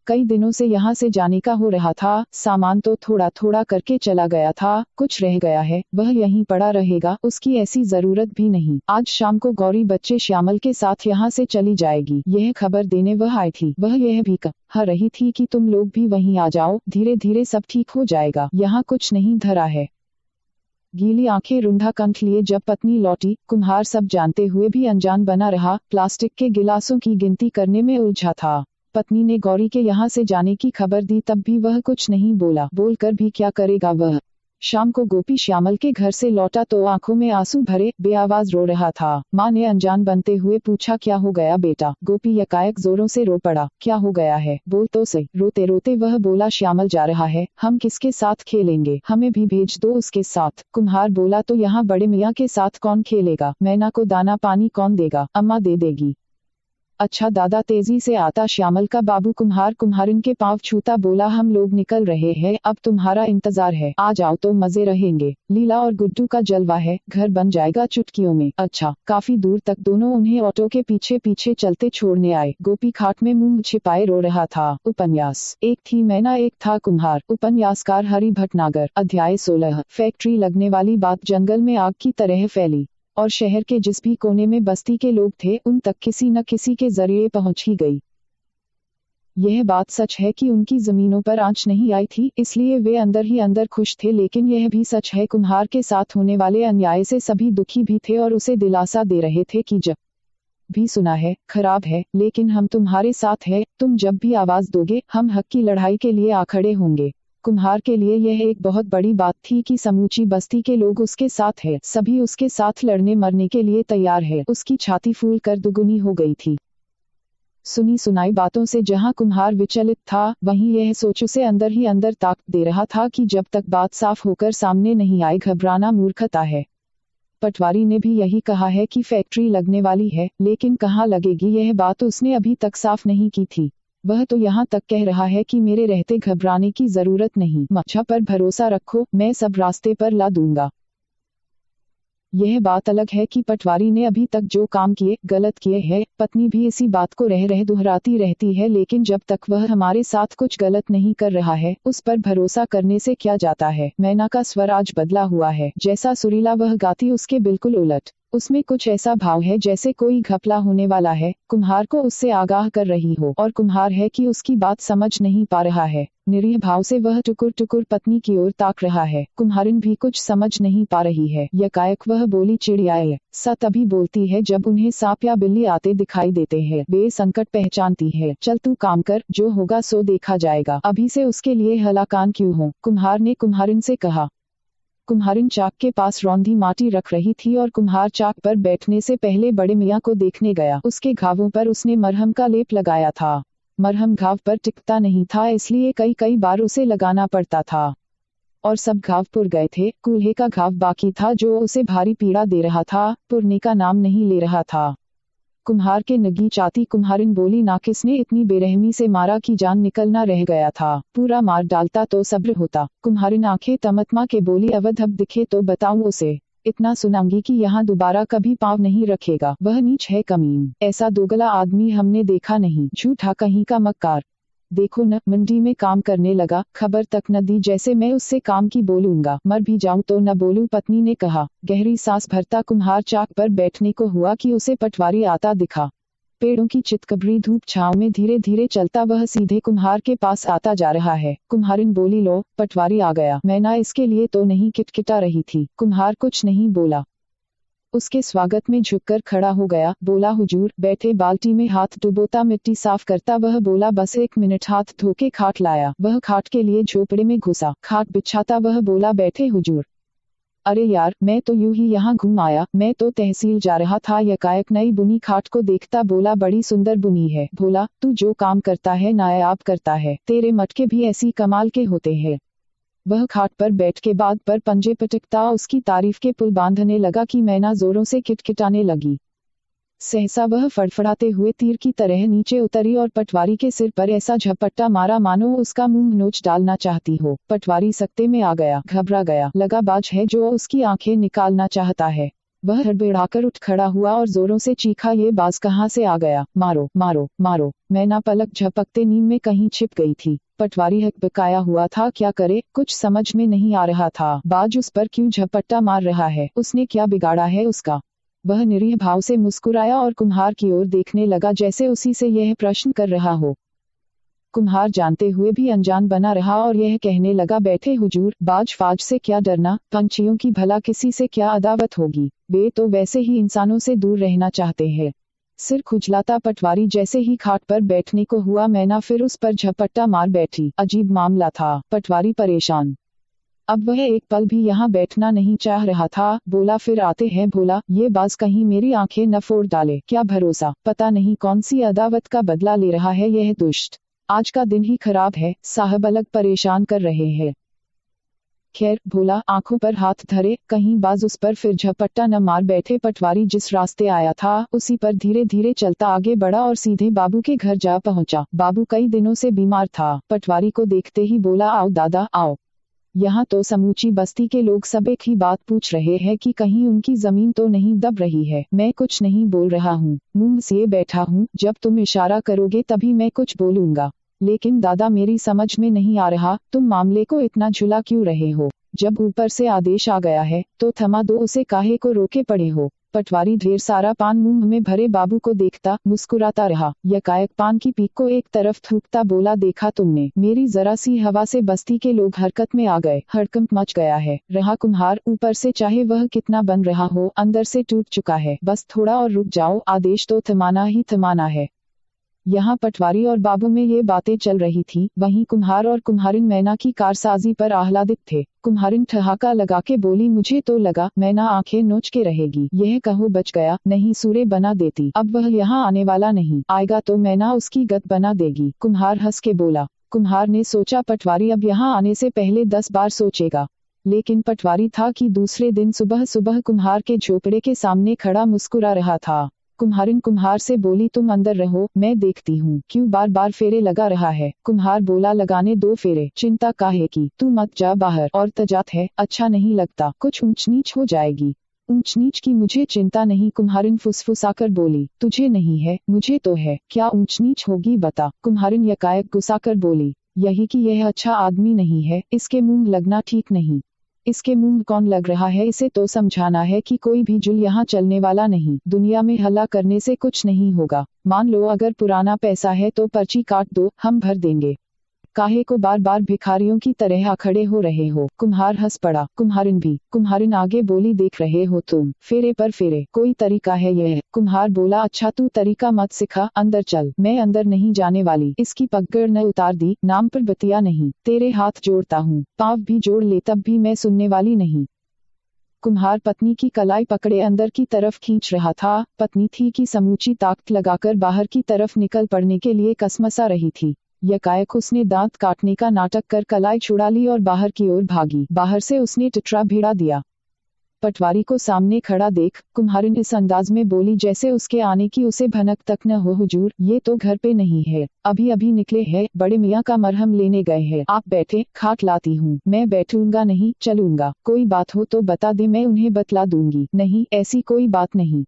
A: कई दिनों से यहाँ से जाने का हो रहा था। सामान तो थोड़ा थोड़ा करके चला गया था, कुछ रह गया है वह यहीं पड़ा रहेगा, उसकी ऐसी जरूरत भी नहीं। आज शाम को गौरी बच्चे श्यामल के साथ यहाँ से चली जाएगी, यह खबर देने वह आई थी। वह यह भी कह रही थी कि तुम लोग भी वहीं आ जाओ, धीरे धीरे सब ठीक हो जाएगा। यहाँ कुछ नहीं धरा है। गीली आंखें रुंधा कंठ लिए जब पत्नी लौटी, कुम्हार सब जानते हुए भी अनजान बना रहा। प्लास्टिक के गिलासों की गिनती करने में उलझा था। पत्नी ने गौरी के यहाँ से जाने की खबर दी, तब भी वह कुछ नहीं बोला। बोलकर भी क्या करेगा वह। शाम को गोपी श्यामल के घर से लौटा तो आंखों में आंसू भरे बेआवाज रो रहा था। माँ ने अनजान बनते हुए पूछा, क्या हो गया बेटा। गोपी यकायक जोरों से रो पड़ा। क्या हो गया है, बोल तो सही। रोते रोते वह बोला, श्यामल जा रहा है, हम किसके साथ खेलेंगे, हमें भी भेज दो उसके साथ। कुम्हार बोला, तो यहाँ बड़े मियाँ के साथ कौन खेलेगा, मैना को दाना पानी कौन देगा, अम्मा दे देगी। अच्छा दादा। तेजी से आता श्यामल का बाबू कुम्हारिन के पांव छूता बोला, हम लोग निकल रहे हैं, अब तुम्हारा इंतजार है, आ जाओ तो मजे रहेंगे। लीला और गुड्डू का जलवा है, घर बन जाएगा चुटकियों में। अच्छा। काफी दूर तक दोनों उन्हें ऑटो के पीछे पीछे चलते छोड़ने आए। गोपी खाट में मुंह छिपाए रो रहा था। उपन्यास, एक थी मैना एक था कुम्हार। उपन्यासकार हरि भटनागर। अध्याय 16। फैक्ट्री लगने वाली बात जंगल में आग की तरह फैली और शहर के जिस भी कोने में बस्ती के लोग थे उन तक किसी न किसी के जरिए पहुंच ही गई। यह बात सच है कि उनकी जमीनों पर आंच नहीं आई थी, इसलिए वे अंदर ही अंदर खुश थे। लेकिन यह भी सच है कुम्हार के साथ होने वाले अन्याय से सभी दुखी भी थे और उसे दिलासा दे रहे थे कि जब भी सुना है खराब है, लेकिन हम तुम्हारे साथ हैं, तुम जब भी आवाज दोगे हम हक की लड़ाई के लिए आ खड़े होंगे। कुम्हार के लिए यह एक बहुत बड़ी बात थी कि समूची बस्ती के लोग उसके साथ हैं, सभी उसके साथ लड़ने मरने के लिए तैयार है। उसकी छाती फूल कर दुगुनी हो गई थी। सुनी सुनाई बातों से जहां कुम्हार विचलित था, वहीं यह सोच उसे अंदर ही अंदर ताकत दे रहा था कि जब तक बात साफ होकर सामने नहीं आई घबराना मूर्खता है। पटवारी ने भी यही कहा है कि फैक्ट्री लगने वाली है, लेकिन कहाँ लगेगी यह बात उसने अभी तक साफ नहीं की थी। वह तो यहाँ तक कह रहा है कि मेरे रहते घबराने की जरूरत नहीं, मच्छा पर भरोसा रखो, मैं सब रास्ते पर ला दूंगा। यह बात अलग है कि पटवारी ने अभी तक जो काम किए गलत किए हैं। पत्नी भी इसी बात को रह रह दोहराती रहती है, लेकिन जब तक वह हमारे साथ कुछ गलत नहीं कर रहा है उस पर भरोसा करने से क्या जाता है। मैना का स्वर आज बदला हुआ है, जैसा सुरीला वह गाती उसके बिल्कुल उलट। उसमें कुछ ऐसा भाव है जैसे कोई घपला होने वाला है, कुम्हार को उससे आगाह कर रही हो, और कुम्हार है कि उसकी बात समझ नहीं पा रहा है। निरीह भाव से वह टुकुर टुकुर पत्नी की ओर ताक रहा है। कुम्हारिन भी कुछ समझ नहीं पा रही है। यकायक वह बोली, चिड़ियाए सा तभी बोलती है जब उन्हें सांप या बिल्ली आते दिखाई देते हैं। वे संकट पहचानती है। चल तू काम कर, जो होगा सो देखा जाएगा, अभी से उसके लिए हलाकान क्यों हो। कुम्हार ने कुम्हारिन से कहा। कुम्हारिन चाक के पास रौंधी माटी रख रही थी और कुम्हार चाक पर बैठने से पहले बड़े मियाँ को देखने गया। उसके घावों पर उसने मरहम का लेप लगाया था। मरहम घाव पर टिकता नहीं था, इसलिए कई कई बार उसे लगाना पड़ता था। और सब घाव पुर गए थे, कूल्हे का घाव बाकी था जो उसे भारी पीड़ा दे रहा था, पुरने का नाम नहीं ले रहा था। कुम्हार के नगी चाती कुम्हारिन बोली, ना किसने इतनी बेरहमी से मारा कि जान निकलना रह गया था, पूरा मार डालता तो सब्र होता। कुम्हारिन आंखें तमतमा के बोली, अवध अब दिखे तो बताऊं उसे, इतना सुनाऊंगी कि यहाँ दोबारा कभी पाँव नहीं रखेगा। वह नीच है कमीन, ऐसा दोगला आदमी हमने देखा नहीं, झूठा कहीं का मक्कार। देखो न, मंडी में काम करने लगा, खबर तक न दी, जैसे मैं उससे काम की बोलूंगा, मर भी जाऊं तो न बोलूं। पत्नी ने कहा। गहरी सांस भरता कुम्हार चाक पर बैठने को हुआ कि उसे पटवारी आता दिखा। पेड़ों की चितकबरी धूप छांव में धीरे धीरे चलता वह सीधे कुम्हार के पास आता जा रहा है। कुम्हारिन बोली, लो पटवारी आ गया। मैं ना इसके लिए तो नहीं किटकिटा रही थी। कुम्हार कुछ नहीं बोला, उसके स्वागत में झुककर खड़ा हो गया। बोला, हुजूर। बैठे बाल्टी में हाथ डुबोता मिट्टी साफ करता वह बोला, बस 1 मिनट। हाथ धोके खाट लाया। वह खाट के लिए झोपड़े में घुसा, खाट बिछाता वह बोला, बैठे हुजूर। अरे यार, मैं तो यूं ही यहाँ घूम आया, मैं तो तहसील जा रहा था। यकायक नई बुनी खाट को देखता बोला, बड़ी सुंदर बुनी है। भोला, तू जो काम करता है नायाब करता है, तेरे मटके भी ऐसी कमाल के होते हैं। वह खाट पर बैठ के बाद पर पंजे पटकता उसकी तारीफ के पुल बांधने लगा कि मैना जोरों से किटकिटाने लगी। सहसा वह फड़फड़ाते हुए तीर की तरह नीचे उतरी और पटवारी के सिर पर ऐसा झपट्टा मारा मानो उसका मुंह नोच डालना चाहती हो। पटवारी सकते में आ गया, घबरा गया, लगा बाज है जो उसकी आंखें निकालना चाहता है। वह हड़बड़ाकर उठ खड़ा हुआ और जोरों से चीखा, ये बाज कहाँ से आ गया, मारो मारो मारो। मैना पलक झपकते नींद में कहीं छिप गई थी। पटवारी हकबकाया हुआ था, क्या करे, कुछ समझ में नहीं आ रहा था। बाज उस पर क्यों झपट्टा मार रहा है, उसने क्या बिगाड़ा है उसका। वह निरीह भाव से मुस्कुराया और कुम्हार की ओर देखने लगा जैसे उसी से यह प्रश्न कर रहा हो। कुम्हार जानते हुए भी अनजान बना रहा और यह कहने लगा, बैठे हुजूर। बाज फाज से क्या डरना, पंछियों की भला किसी से क्या अदावत होगी, वे तो वैसे ही इंसानों से दूर रहना चाहते हैं। सिर खुजलाता पटवारी जैसे ही खाट पर बैठने को हुआ, मैना फिर उस पर झपट्टा मार बैठी। अजीब मामला था, पटवारी परेशान। अब वह एक पल भी यहाँ बैठना नहीं चाह रहा था। बोला, फिर आते हैं भोला, ये बाज कहीं मेरी आंखें न फोड़ डाले। क्या भरोसा, पता नहीं कौन सी अदावत का बदला ले रहा है यह दुष्ट। आज का दिन ही खराब है, साहब अलग परेशान कर रहे हैं। खैर, भोला आंखों पर हाथ धरे, कहीं बाज उस पर फिर झपट्टा न मार बैठे। पटवारी जिस रास्ते आया था उसी पर धीरे धीरे चलता आगे बढ़ा और सीधे बाबू के घर जा पहुंचा। बाबू कई दिनों से बीमार था। पटवारी को देखते ही बोला, आओ दादा आओ। यहाँ तो समूची बस्ती के लोग सब एक ही बात पूछ रहे हैं कि कहीं उनकी जमीन तो नहीं दब रही है। मैं कुछ नहीं बोल रहा हूँ, मुंह सिए बैठा हूँ, जब तुम इशारा करोगे तभी मैं कुछ बोलूंगा। लेकिन दादा मेरी समझ में नहीं आ रहा, तुम मामले को इतना झुला क्यों रहे हो। जब ऊपर से आदेश आ गया है तो थमा दो उसे, काहे को रोके पड़े हो। पटवारी ढेर सारा पान मुंह में भरे बाबू को देखता मुस्कुराता रहा। यकायक पान की पीक को एक तरफ थूकता बोला, देखा तुमने, मेरी जरा सी हवा से बस्ती के लोग हरकत में आ गए, हड़कंप मच गया है। रहा कुम्हार, ऊपर से चाहे वह कितना बन रहा हो अंदर से टूट चुका है। बस थोड़ा और रुक जाओ, आदेश तो थमाना ही थमाना है। यहाँ पटवारी और बाबू में ये बातें चल रही थी, वहीं कुम्हार और कुम्हारिन मैना की कारसाजी पर आह्लादित थे। कुम्हारिन ठहाका लगा के बोली, मुझे तो लगा मैना आंखें नोच के रहेगी, यह कहो बच गया, नहीं सूरे बना देती। अब वह यहाँ आने वाला नहीं, आएगा तो मैना उसकी गत बना देगी। कुम्हार हंस के बोला। कुम्हार ने सोचा, पटवारी अब यहाँ आने से पहले 10 बार सोचेगा। लेकिन पटवारी था कि दूसरे दिन सुबह सुबह कुम्हार के झोपड़े के सामने खड़ा मुस्कुरा रहा था। कुम्हारिन कुम्हार से बोली, तुम अंदर रहो, मैं देखती हूँ, क्यों बार बार फेरे लगा रहा है। कुम्हार बोला, लगाने दो फेरे, चिंता काहे की, तू मत जा बाहर, और तजात है, अच्छा नहीं लगता, कुछ ऊंच नीच हो जाएगी। ऊंच नीच की मुझे चिंता नहीं, कुम्हारिन फुसफुसाकर बोली। तुझे नहीं है, मुझे तो है, क्या ऊंच नीच होगी बता। कुम्हारिन यकायक गुस्साकर बोली, यही कि यह अच्छा आदमी नहीं है, इसके मुंह लगना ठीक नहीं। इसके मुंह कौन लग रहा है, इसे तो समझाना है कि कोई भी जुल यहाँ चलने वाला नहीं। दुनिया में हल्ला करने से कुछ नहीं होगा। मान लो अगर पुराना पैसा है तो पर्ची काट दो, हम भर देंगे। काहे को बार बार भिखारियों की तरह खड़े हो रहे हो। कुम्हार हंस पड़ा, कुम्हारिन भी। कुम्हारिन आगे बोली, देख रहे हो तुम, फेरे पर फेरे, कोई तरीका है यह। कुम्हार बोला, अच्छा तू तरीका मत सिखा, अंदर चल। मैं अंदर नहीं जाने वाली, इसकी पगड़ न उतार दी, नाम पर बतिया नहीं, तेरे हाथ जोड़ता हूँ, पाँव भी जोड़ ले तब भी मैं सुनने वाली नहीं। कुम्हार पत्नी की कलाई पकड़े अंदर की तरफ खींच रहा था। पत्नी थी कि समूची ताकत लगाकर बाहर की तरफ निकल पड़ने के लिए कसमसा रही थी। यकायक उसने दांत काटने का नाटक कर कलाई छुड़ा ली और बाहर की ओर भागी। बाहर से उसने टिटरा भिड़ा दिया। पटवारी को सामने खड़ा देख कुम्हारिन इस अंदाज में बोली जैसे उसके आने की उसे भनक तक न हो। हुजूर, ये तो घर पे नहीं है, अभी अभी निकले हैं, बड़े मियाँ का मरहम लेने गए हैं। आप बैठे, खाट लाती हूँ। मैं बैठूंगा नहीं, चलूंगा। कोई बात हो तो बता दे, मैं उन्हें बतला दूंगी। नहीं, ऐसी कोई बात नहीं,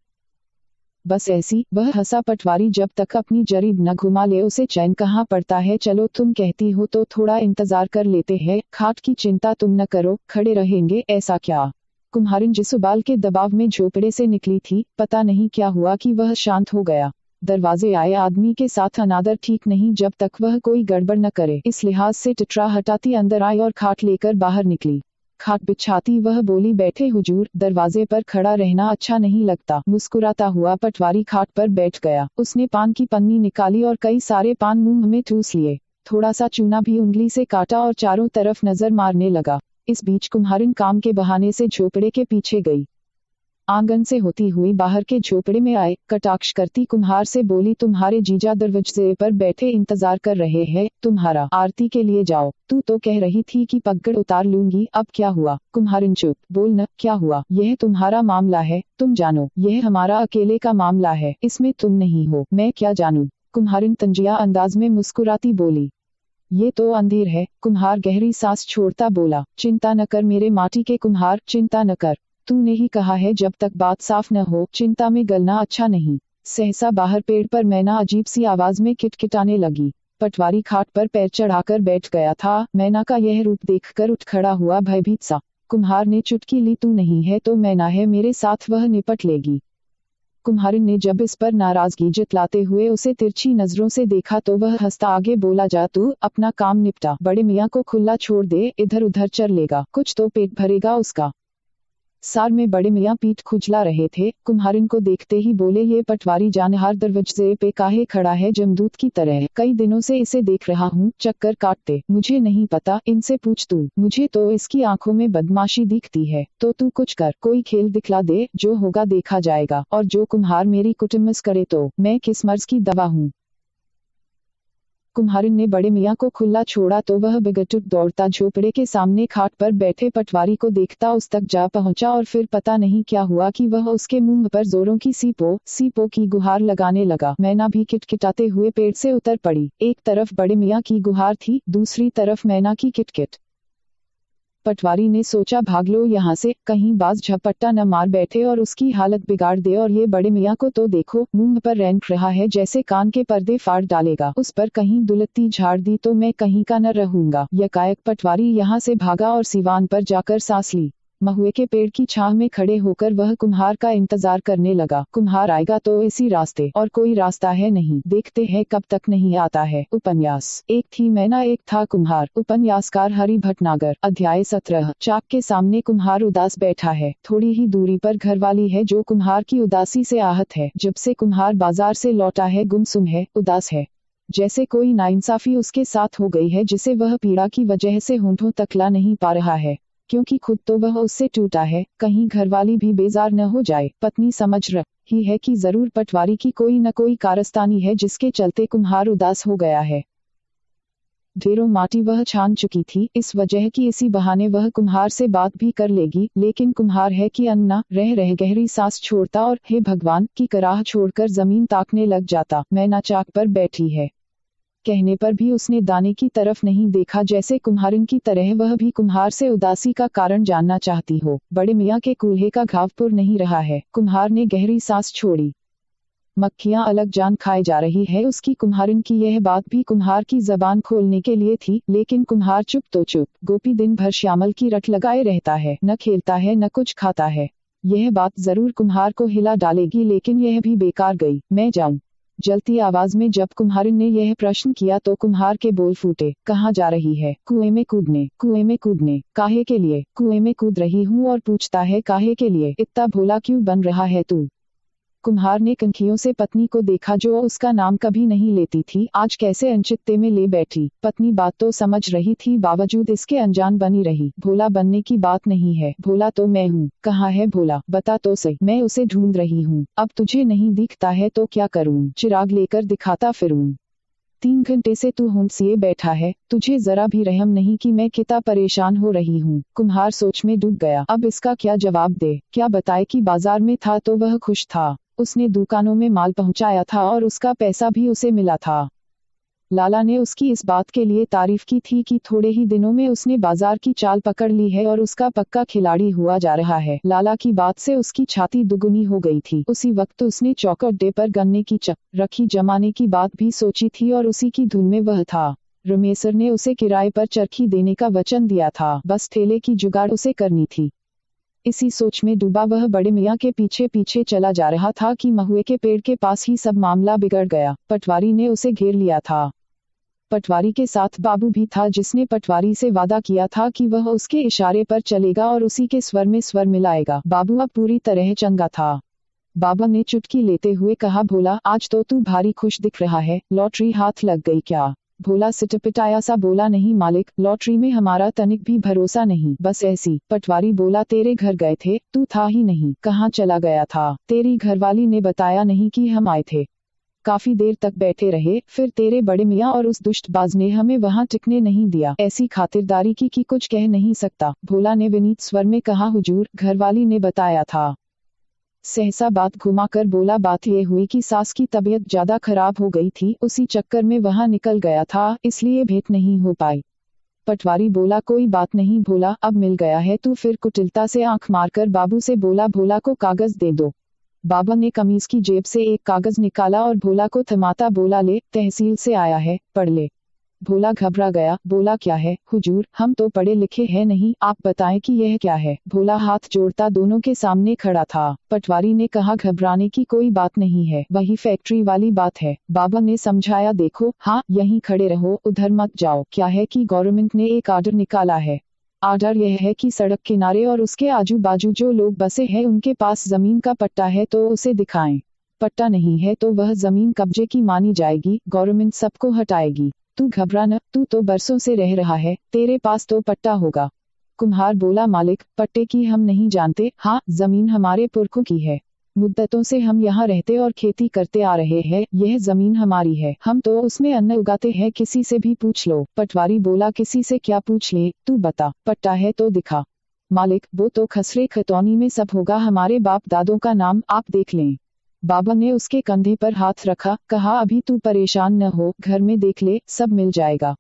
A: बस ऐसी। वह हंसा। पटवारी जब तक अपनी जरीब न घुमा ले उसे चैन कहाँ पड़ता है। चलो, तुम कहती हो तो थोड़ा इंतजार कर लेते हैं। खाट की चिंता तुम न करो, खड़े रहेंगे। ऐसा क्या? कुम्हारिन जिस उबाल के दबाव में झोपड़े से निकली थी, पता नहीं क्या हुआ कि वह शांत हो गया। दरवाजे आए आदमी के साथ अनादर ठीक नहीं जब तक वह कोई गड़बड़ न करे। इस लिहाज से टिटरा हटाती अंदर आई और खाट लेकर बाहर निकली। खाट बिछाती वह बोली, बैठे हुजूर, दरवाजे पर खड़ा रहना अच्छा नहीं लगता। मुस्कुराता हुआ पटवारी खाट पर बैठ गया। उसने पान की पन्नी निकाली और कई सारे पान मुंह में ठूस लिए। थोड़ा सा चूना भी उंगली से काटा और चारों तरफ नजर मारने लगा। इस बीच कुम्हारिन काम के बहाने से झोपड़े के पीछे गई। आंगन से होती हुई बाहर के झोपड़े में आए। कटाक्ष करती कुम्हार से बोली, तुम्हारे जीजा दरवाजे पर बैठे इंतजार कर रहे हैं। तुम्हारा आरती के लिए जाओ। तू तो कह रही थी कि पगड़ उतार लूंगी, अब क्या हुआ? कुम्हारिन चुप। बोल न, क्या हुआ? यह तुम्हारा मामला है, तुम जानो। यह हमारा अकेले का मामला है, इसमें तुम नहीं हो। मैं क्या जानूं? कुम्हारिन तंजिया अंदाज में मुस्कुराती बोली। ये तो अंधेर है। कुम्हार गहरी सांस छोड़ता बोला, चिंता न कर मेरे माटी के कुम्हार, चिंता न कर। तूने ही कहा है जब तक बात साफ न हो चिंता में गलना अच्छा नहीं। सहसा बाहर पेड़ पर मैना अजीब सी आवाज में किटकिटाने लगी। पटवारी खाट पर पैर चढ़ाकर बैठ गया था। मैना का यह रूप देखकर उठ खड़ा हुआ भयभीत सा। कुम्हार ने चुटकी ली, तू नहीं है तो मैना है, मेरे साथ वह निपट लेगी। कुम्हारिन ने जब इस पर नाराजगी जतलाते हुए उसे तिरछी नजरों से देखा तो वह हंसता आगे बोला, जा तू अपना काम निपटा, बड़े मियाँ को खुला छोड़ दे, इधर उधर चर लेगा, कुछ तो पेट भरेगा उसका। सार में बड़े मियाँ पीठ खुजला रहे थे। कुम्हारिन को देखते ही बोले, ये पटवारी जानहार दरवाजे पे काहे खड़ा है जमदूत की तरह? कई दिनों से इसे देख रहा हूँ, चक्कर काटते। मुझे नहीं पता, इनसे पूछ तू। मुझे तो इसकी आंखों में बदमाशी दिखती है। तो तू कुछ कर, कोई खेल दिखला दे, जो होगा देखा जाएगा। और जो कुम्हार मेरी कुटुम्बस करे तो मैं किस मर्ज की दवा हूँ? कुम्हारिन ने बड़े मियाँ को खुला छोड़ा तो वह बेगटुक दौड़ता झोपड़े के सामने खाट पर बैठे पटवारी को देखता उस तक जा पहुंचा और फिर पता नहीं क्या हुआ कि वह उसके मुंह पर जोरों की सीपो सीपो की गुहार लगाने लगा। मैना भी किटकिटाते हुए पेड़ से उतर पड़ी। एक तरफ बड़े मियाँ की गुहार थी, दूसरी तरफ मैना की किटकिट। पटवारी ने सोचा, भाग लो यहाँ से, कहीं बाज झपट्टा न मार बैठे और उसकी हालत बिगाड़ दे। और ये बड़े मियाँ को तो देखो, मुंह पर रेंक रहा है जैसे कान के पर्दे फाड़ डालेगा। उस पर कहीं दुलत्ती झाड़ दी तो मैं कहीं का न रहूंगा। यकायक पटवारी यहाँ से भागा और सिवान पर जाकर सांस ली। महुए के पेड़ की छांव में खड़े होकर वह कुम्हार का इंतजार करने लगा। कुम्हार आएगा तो इसी रास्ते, और कोई रास्ता है नहीं, देखते हैं कब तक नहीं आता है। उपन्यास एक थी मैना एक था कुम्हार। उपन्यासकार हरि भटनागर। अध्याय 17। चाक के सामने कुम्हार उदास बैठा है। थोड़ी ही दूरी पर घरवाली है जो कुम्हार की उदासी से आहत है। जब से कुम्हार बाजार से लौटा है गुमसुम है, उदास है, जैसे कोई नाइंसाफी उसके साथ हो गई है जिसे वह पीड़ा की वजह से होंठों तक ला नहीं पा रहा है, क्योंकि खुद तो वह उससे टूटा है, कहीं घरवाली भी बेजार न हो जाए। पत्नी समझ रही है कि जरूर पटवारी की कोई न कोई कारस्तानी है जिसके चलते कुम्हार उदास हो गया है। ढेरों माटी वह छान चुकी थी, इस वजह कि इसी बहाने वह कुम्हार से बात भी कर लेगी, लेकिन कुम्हार है कि अन्ना रह गहरी सांस छोड़ता और हे भगवान की कराह छोड़कर जमीन ताकने लग जाता। मैना चाक पर बैठी है, कहने पर भी उसने दाने की तरफ नहीं देखा, जैसे कुम्हारिन की तरह वह भी कुम्हार से उदासी का कारण जानना चाहती हो। बड़े मियाँ के कूल्हे का घाव पुर नहीं रहा है। कुम्हार ने गहरी सांस छोड़ी। मक्खियाँ अलग जान खाए जा रही है उसकी। कुम्हारिन की यह बात भी कुम्हार की जबान खोलने के लिए थी, लेकिन कुम्हार चुप तो चुप। गोपी दिन भर श्यामल की रट लगाए रहता है, न खेलता है न कुछ खाता है। यह बात जरूर कुम्हार को हिला डालेगी, लेकिन यह भी बेकार गई। मैं जाऊं? जलती आवाज में जब कुम्हारिन ने यह प्रश्न किया तो कुम्हार के बोल फूटे। कहाँ जा रही है? कुएं में कूदने। कुएं में कूदने? काहे के लिए? कुएं में कूद रही हूँ और पूछता है काहे के लिए? इतना भोला क्यों बन रहा है तू? कुम्हार ने कनखियों से पत्नी को देखा जो उसका नाम कभी नहीं लेती थी, आज कैसे अनचित्ते में ले बैठी। पत्नी बात तो समझ रही थी, बावजूद इसके अनजान बनी रही। भोला बनने की बात नहीं है, भोला तो मैं हूँ। कहाँ है भोला, बता तो सही। मैं उसे ढूंढ रही हूँ। अब तुझे नहीं दिखता है तो क्या करूँ, चिराग लेकर दिखाता फिरूँ। 3 घंटे से तू हुंसिए बैठा है, तुझे जरा भी रहम नहीं कि मैं कितना परेशान हो रही हूँ। कुम्हार सोच में डूब गया, अब इसका क्या जवाब दे। क्या बताए कि बाजार में था तो वह खुश था, उसने दुकानों में माल पहुँचाया था और उसका पैसा भी उसे मिला था। लाला ने उसकी इस बात के लिए तारीफ की थी कि थोड़े ही दिनों में उसने बाजार की चाल पकड़ ली है और उसका पक्का खिलाड़ी हुआ जा रहा है। लाला की बात से उसकी छाती दुगुनी हो गई थी। उसी वक्त उसने चौक अड्डे पर गन्ने की रखी जमाने की बात भी सोची थी और उसी की धुन में वह था। रमेसर ने उसे किराए पर चरखी देने का वचन दिया था, बस ठेले की जुगाड़ उसे करनी थी। इसी सोच में डूबा वह बड़े मियाँ के पीछे पीछे चला जा रहा था कि महुए के पेड़ के पास ही सब मामला बिगड़ गया। पटवारी ने उसे घेर लिया था। पटवारी के साथ बाबू भी था, जिसने पटवारी से वादा किया था कि वह उसके इशारे पर चलेगा और उसी के स्वर में स्वर मिलाएगा। बाबू अब पूरी तरह चंगा था। बाबा ने चुटकी लेते हुए कहा, भोला आज तो तू भारी खुश दिख रहा है, लॉटरी हाथ लग गई क्या। भोला सिटपिटाया सा बोला, नहीं मालिक, लॉटरी में हमारा तनिक भी भरोसा नहीं, बस ऐसी। पटवारी बोला, तेरे घर गए थे, तू था ही नहीं, कहाँ चला गया था। तेरी घरवाली ने बताया नहीं कि हम आए थे। काफी देर तक बैठे रहे, फिर तेरे बड़े मियाँ और उस दुष्टबाज ने हमें वहाँ टिकने नहीं दिया। ऐसी खातिरदारी की कि कुछ कह नहीं सकता। भोला ने विनीत स्वर में कहा, हुजूर, घरवाली ने बताया था। सहसा बात घुमाकर बोला, बात यह हुई कि सास की तबीयत ज्यादा खराब हो गई थी, उसी चक्कर में वहाँ निकल गया था, इसलिए भेंट नहीं हो पाई। पटवारी बोला, कोई बात नहीं भोला, अब मिल गया है तू। फिर कुटिलता से आंख मारकर बाबू से बोला, भोला को कागज दे दो। बाबा ने कमीज की जेब से एक कागज निकाला और भोला को थमाता बोला, ले, तहसील से आया है, पढ़ ले। भोला घबरा गया, बोला, क्या है हुजूर, हम तो पढ़े लिखे हैं नहीं, आप बताएं कि यह क्या है। भोला हाथ जोड़ता दोनों के सामने खड़ा था। पटवारी ने कहा, घबराने की कोई बात नहीं है, वही फैक्ट्री वाली बात है। बाबा ने समझाया, देखो, हाँ, यहीं खड़े रहो, उधर मत जाओ। क्या है कि गवर्नमेंट ने एक आर्डर निकाला है। आर्डर यह है कि सड़क किनारे और उसके आजू बाजू जो लोग बसे हैं उनके पास जमीन का पट्टा है तो उसे दिखाएं। पट्टा नहीं है तो वह जमीन कब्जे की मानी जाएगी, गवर्नमेंट सबको हटाएगी। तू घबरा न, तू तो बरसों से रह रहा है, तेरे पास तो पट्टा होगा। कुम्हार बोला, मालिक, पट्टे की हम नहीं जानते, हाँ, जमीन हमारे पुरखों की है। मुद्दतों से हम यहाँ रहते और खेती करते आ रहे हैं, यह जमीन हमारी है, हम तो उसमें अन्न उगाते हैं, किसी से भी पूछ लो। पटवारी बोला, किसी से क्या पूछ ले, तू बता, पट्टा है तो दिखा। मालिक, वो तो खसरे खतौनी में सब होगा, हमारे बाप दादों का नाम, आप देख लें। बाबा ने उसके कंधे पर हाथ रखा, कहा, अभी तू परेशान न हो, घर में देख ले, सब मिल जाएगा।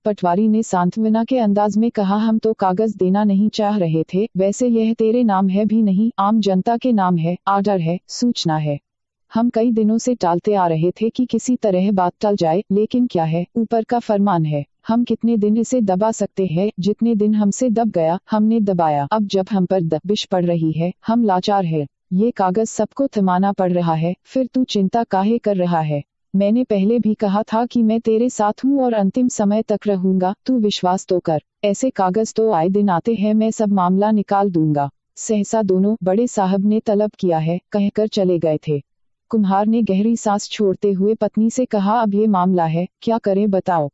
A: पटवारी ने सांत्वना के अंदाज में कहा, हम तो कागज देना नहीं चाह रहे थे, वैसे यह तेरे नाम है भी नहीं, आम जनता के नाम है, आर्डर है, सूचना है। हम कई दिनों से टालते आ रहे थे कि किसी तरह बात टल जाए, लेकिन क्या है, ऊपर का फरमान है। हम कितने दिन इसे दबा सकते हैं, जितने दिन हमसे दब गया, हमने दबाया। अब जब हम पर दबिश पड़ रही है, हम लाचार है। ये कागज सबको थमाना पड़ रहा है, फिर तू चिंता काहे कर रहा है। मैंने पहले भी कहा था कि मैं तेरे साथ हूँ और अंतिम समय तक रहूंगा, तू विश्वास तो कर। ऐसे कागज तो आए दिन आते हैं, मैं सब मामला निकाल दूंगा। सहसा दोनों बड़े साहब ने तलब किया है, कहकर चले गए थे। कुम्हार ने गहरी सांस छोड़ते हुए पत्नी से कहा, अब ये मामला है, क्या करें बताओ।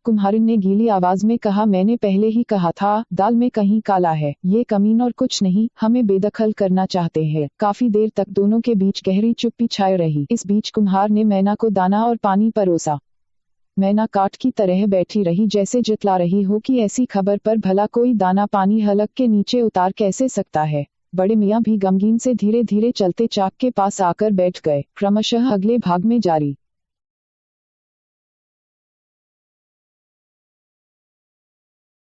A: कुम्हारिन ने गीली आवाज में कहा, मैंने पहले ही कहा था, दाल में कहीं काला है, ये कमीन और कुछ नहीं, हमें बेदखल करना चाहते हैं। काफी देर तक दोनों के बीच गहरी चुप्पी छाई रही। इस बीच कुम्हार ने मैना को दाना और पानी परोसा। मैना काठ की तरह बैठी रही, जैसे जितला रही हो कि ऐसी खबर पर भला कोई दाना पानी हलक के नीचे उतार कैसे सकता है। बड़े मियाँ भी गमगीन से धीरे धीरे चलते चाक के पास आकर बैठ गए। क्रमशः अगले भाग में जारी।